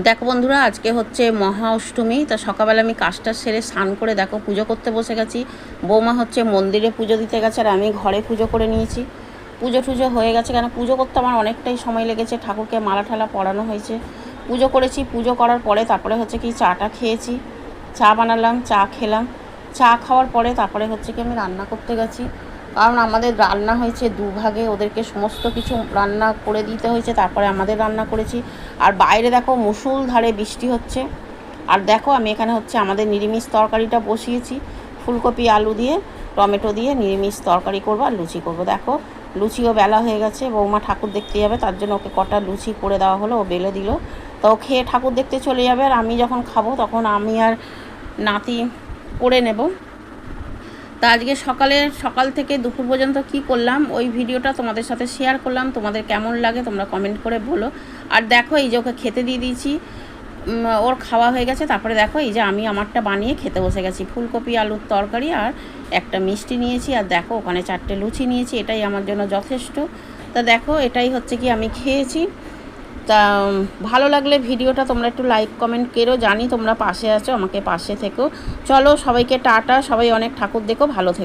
দেখো বন্ধুরা, আজকে হচ্ছে মহা অষ্টমী। তা সকালবেলা আমি কাজটা সেরে স্নান করে দেখো পুজো করতে বসে গেছি। বৌমা হচ্ছে মন্দিরে পুজো দিতে গেছে আর আমি ঘরে পুজো করে নিয়েছি। পুজো টুজো হয়ে গেছে, কেন পুজো করতে আমার অনেকটাই সময় লেগেছে। ঠাকুরকে মালা ঠালা পরানো হয়েছে, পুজো করেছি। পুজো করার পরে তারপরে হচ্ছে কি চাটা খেয়েছি, চা বানালাম, চা খেলাম। চা খাওয়ার পরে তারপরে হচ্ছে কি আমি রান্না করতে গেছি, কারণ আমাদের রান্না হয়েছে দুভাগে। ওদেরকে সমস্ত কিছু রান্না করে দিতে হয়েছে, তারপরে আমাদের রান্না করেছি। আর বাইরে দেখো মুষলধারে বৃষ্টি হচ্ছে। আর দেখো আমি এখানে হচ্ছে আমাদের নিরামিষ তরকারিটা বসিয়েছি, ফুলকপি আলু দিয়ে টমেটো দিয়ে নিরামিষ তরকারি করবো আর লুচি করবো। দেখো লুচিও বেলা হয়ে গেছে, বৌমা ঠাকুর দেখতে যাবে, তার জন্য ওকে কটা লুচি করে দেওয়া হলো, ও বেলে দিল। তো ও খেয়ে ঠাকুর দেখতে চলে যাবে, আর আমি যখন খাবো তখন আমি আর নাতি করে নেব। তা আজকে সকাল থেকে দুপুর পর্যন্ত কি করলাম ওই ভিডিওটা তোমাদের সাথে শেয়ার করলাম। তোমাদের কেমন লাগে তোমরা কমেন্ট করে বলো। আর দেখো এই যে ওকে খেতে দিয়ে দিয়েছি, ওর খাওয়া হয়ে গেছে। তারপরে দেখো এই যে আমি আমারটা বানিয়ে খেতে বসে গেছি, ফুলকপি আলুর তরকারি আর একটা মিষ্টি নিয়েছি। আর দেখো ওখানে 4টে লুচি নিয়েছি, এটাই আমার জন্য যথেষ্ট। তা দেখো এটাই হচ্ছে কি আমি খেয়েছি। তা ভালো লাগলে ভিডিওটা তোমরা একটু লাইক কমেন্ট করো, জানি তোমরা পাশে আছো, আমাকে পাশে থেকো। চলো সবাইকে টাটা, সবাই অনেক ঠাকুর দেখো, ভালো থেকো।